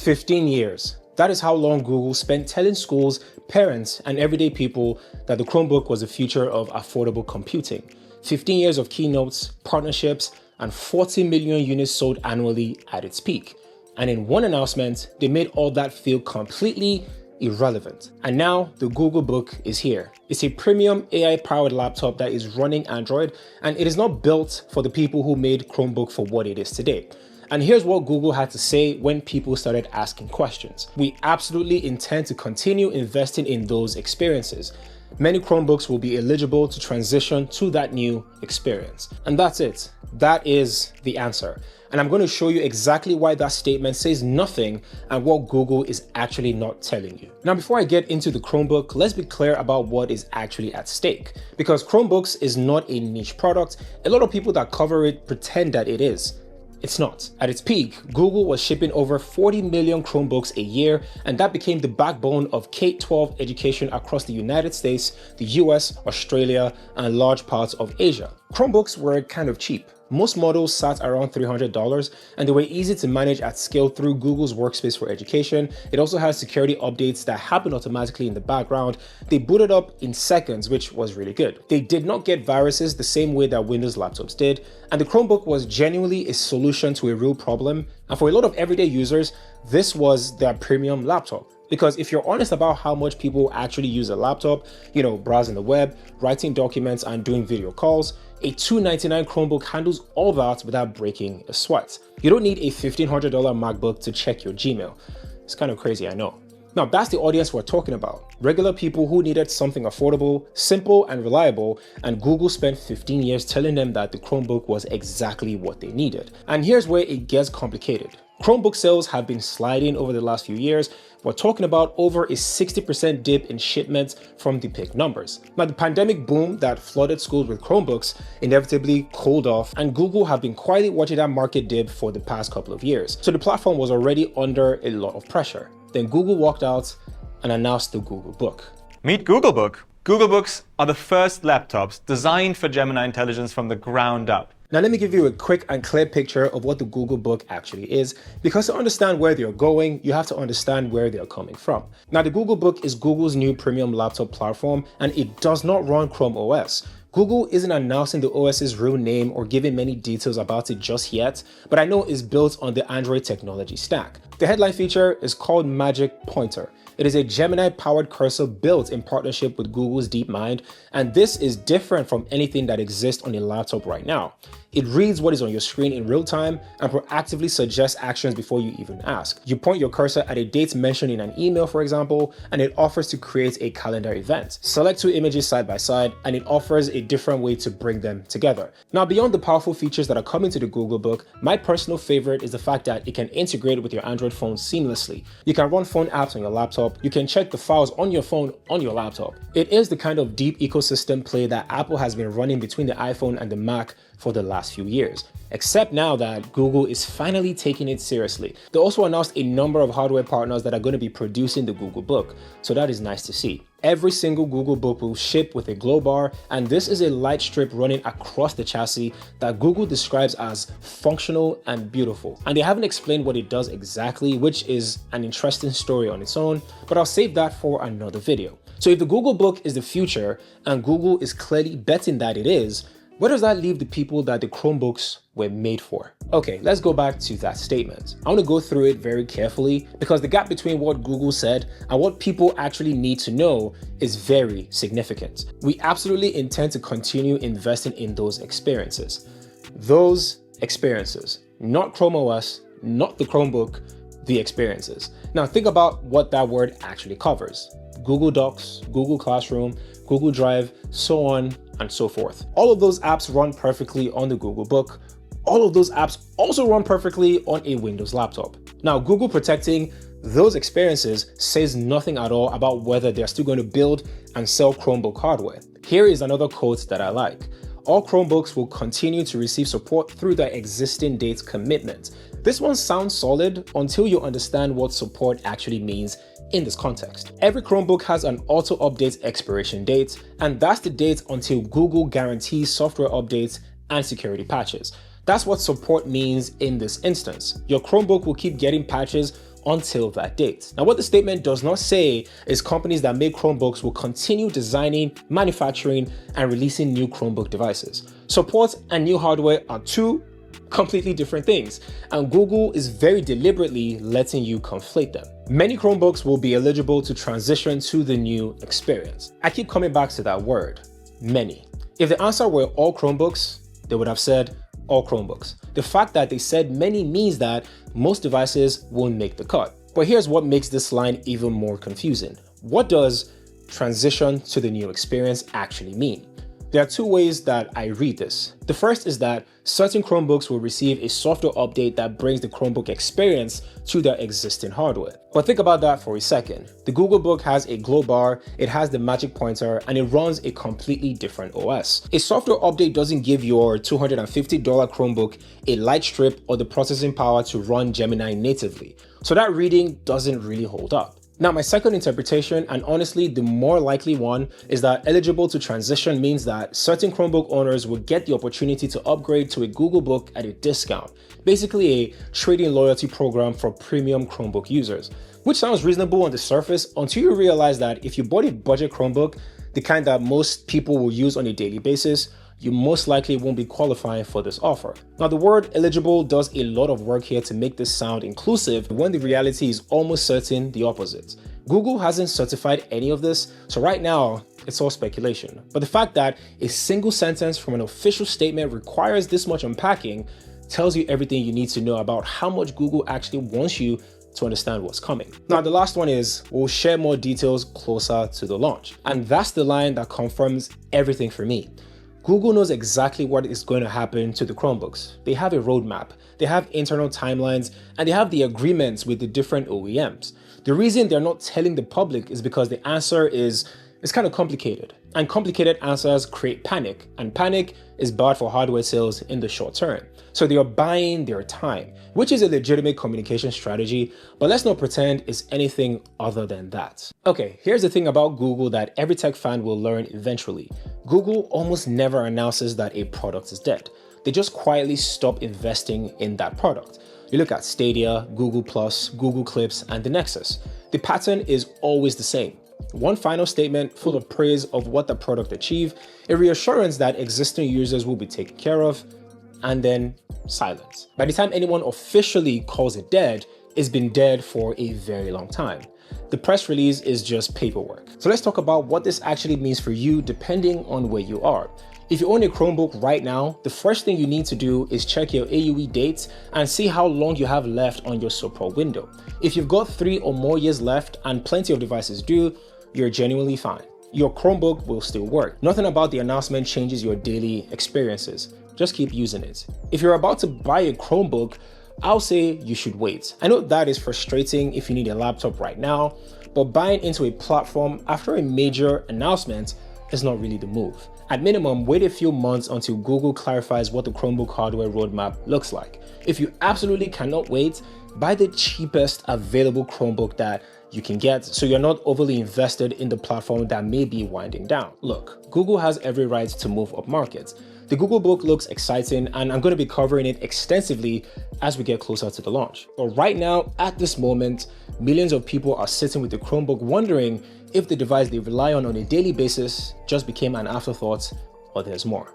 15 years. That is how long Google spent telling schools, parents, and everyday people that the Chromebook was the future of affordable computing. 15 years of keynotes, partnerships, and 40 million units sold annually at its peak. And in one announcement, they made all that feel completely irrelevant. And now the Googlebook is here. It's a premium AI-powered laptop that is running Android, and it is not built for the people who made Chromebook for what it is today. And here's what Google had to say when people started asking questions. We absolutely intend to continue investing in those experiences. Many Chromebooks will be eligible to transition to that new experience. And that's it. That is the answer. And I'm going to show you exactly why that statement says nothing and what Google is actually not telling you. Now, before I get into the Chromebook, let's be clear about what is actually at stake. Because Chromebooks is not a niche product, a lot of people that cover it pretend that it is. It's not. At its peak, Google was shipping over 40 million Chromebooks a year, and that became the backbone of K-12 education across the United States, the US, Australia, and large parts of Asia. Chromebooks were kind of cheap. Most models sat around $300, and they were easy to manage at scale through Google's Workspace for Education. It also has security updates that happen automatically in the background. They booted up in seconds, which was really good. They did not get viruses the same way that Windows laptops did, and the Chromebook was genuinely a solution to a real problem. And for a lot of everyday users, this was their premium laptop. Because if you're honest about how much people actually use a laptop, browsing the web, writing documents, and doing video calls, a $299 Chromebook handles all that without breaking a sweat. You don't need a $1,500 MacBook to check your Gmail. It's kind of crazy, I know. Now, that's the audience we're talking about. Regular people who needed something affordable, simple, and reliable, and Google spent 15 years telling them that the Chromebook was exactly what they needed. And here's where it gets complicated. Chromebook sales have been sliding over the last few years. We're talking about over a 60% dip in shipments from the peak numbers. Now, the pandemic boom that flooded schools with Chromebooks inevitably cooled off, and Google have been quietly watching that market dip for the past couple of years. So the platform was already under a lot of pressure. Then Google walked out and announced the Googlebook. Meet Googlebook. Googlebooks are the first laptops designed for Gemini intelligence from the ground up. Now let me give you a quick and clear picture of what the Googlebook actually is, because to understand where they're going, you have to understand where they're coming from. Now the Googlebook is Google's new premium laptop platform, and it does not run Chrome OS. Google isn't announcing the OS's real name or giving many details about it just yet, but I know it's built on the Android technology stack. The headline feature is called Magic Pointer. It is a Gemini-powered cursor built in partnership with Google's DeepMind, and this is different from anything that exists on a laptop right now. It reads what is on your screen in real time and proactively suggests actions before you even ask. You point your cursor at a date mentioned in an email, for example, and it offers to create a calendar event. Select two images side by side, and it offers a different way to bring them together. Now, beyond the powerful features that are coming to the Googlebook, my personal favorite is the fact that it can integrate with your Android phone seamlessly. You can run phone apps on your laptop. You can check the files on your phone on your laptop. It is the kind of deep ecosystem play that Apple has been running between the iPhone and the Mac for the last few years. Except now that Google is finally taking it seriously. They also announced a number of hardware partners that are going to be producing the Googlebook, so that is nice to see. Every single Googlebook will ship with a glow bar, and this is a light strip running across the chassis that Google describes as functional and beautiful. And they haven't explained what it does exactly, which is an interesting story on its own, but I'll save that for another video. So if the Googlebook is the future, and Google is clearly betting that it is, where does that leave the people that the Chromebooks were made for? Okay, let's go back to that statement. I want to go through it very carefully because the gap between what Google said and what people actually need to know is very significant. We absolutely intend to continue investing in those experiences. Those experiences, not Chrome OS, not the Chromebook, the experiences. Now think about what that word actually covers. Google Docs, Google Classroom, Google Drive, so on and so forth. All of those apps run perfectly on the Googlebook. All of those apps also run perfectly on a Windows laptop. Now, Google protecting those experiences says nothing at all about whether they're still going to build and sell Chromebook hardware. Here is another quote that I like. All Chromebooks will continue to receive support through their existing date commitment. This one sounds solid until you understand what support actually means in this context. Every Chromebook has an auto-update expiration date, and that's the date until Google guarantees software updates and security patches. That's what support means in this instance. Your Chromebook will keep getting patches until that date. Now, what the statement does not say is companies that make Chromebooks will continue designing, manufacturing, and releasing new Chromebook devices. Support and new hardware are two completely different things, and Google is very deliberately letting you conflate them. Many Chromebooks will be eligible to transition to the new experience. I keep coming back to that word, many. If the answer were all Chromebooks, they would have said all Chromebooks. The fact that they said many means that most devices won't make the cut. But here's what makes this line even more confusing. What does transition to the new experience actually mean? There are two ways that I read this. The first is that certain Chromebooks will receive a software update that brings the Chromebook experience to their existing hardware. But think about that for a second. The Googlebook has a glow bar, it has the magic pointer, and it runs a completely different OS. A software update doesn't give your $250 Chromebook a light strip or the processing power to run Gemini natively. So that reading doesn't really hold up. Now, my second interpretation, and honestly the more likely one, is that eligible to transition means that certain Chromebook owners will get the opportunity to upgrade to a Googlebook at a discount, basically a trading loyalty program for premium Chromebook users, which sounds reasonable on the surface until you realize that if you bought a budget Chromebook, the kind that most people will use on a daily basis, you most likely won't be qualifying for this offer. Now, the word eligible does a lot of work here to make this sound inclusive when the reality is almost certain the opposite. Google hasn't certified any of this, so right now it's all speculation. But the fact that a single sentence from an official statement requires this much unpacking tells you everything you need to know about how much Google actually wants you to understand what's coming. Now, the last one is, we'll share more details closer to the launch. And that's the line that confirms everything for me. Google knows exactly what is going to happen to the Chromebooks. They have a roadmap, they have internal timelines, and they have the agreements with the different OEMs. The reason they're not telling the public is because the answer is kind of complicated. And complicated answers create panic, and panic is bad for hardware sales in the short term. So they are buying their time, which is a legitimate communication strategy, but let's not pretend it's anything other than that. Okay, here's the thing about Google that every tech fan will learn eventually. Google almost never announces that a product is dead. They just quietly stop investing in that product. You look at Stadia, Google+, Google Clips, and the Nexus. The pattern is always the same. One final statement full of praise of what the product achieved, a reassurance that existing users will be taken care of, and then silence. By the time anyone officially calls it dead, it's been dead for a very long time. The press release is just paperwork. So let's talk about what this actually means for you depending on where you are. If you own a Chromebook right now, the first thing you need to do is check your AUE dates and see how long you have left on your support window. If you've got 3 or more years left, and plenty of devices do, you're genuinely fine. Your Chromebook will still work. Nothing about the announcement changes your daily experiences. Just keep using it. If you're about to buy a Chromebook, I'll say you should wait. I know that is frustrating if you need a laptop right now, but buying into a platform after a major announcement is not really the move. At minimum, wait a few months until Google clarifies what the Chromebook hardware roadmap looks like. If you absolutely cannot wait, buy the cheapest available Chromebook that you can get so you're not overly invested in the platform that may be winding down. Look, Google has every right to move up market. The Googlebook looks exciting, and I'm going to be covering it extensively as we get closer to the launch. But right now, at this moment, millions of people are sitting with the Chromebook wondering if the device they rely on a daily basis just became an afterthought or there's more.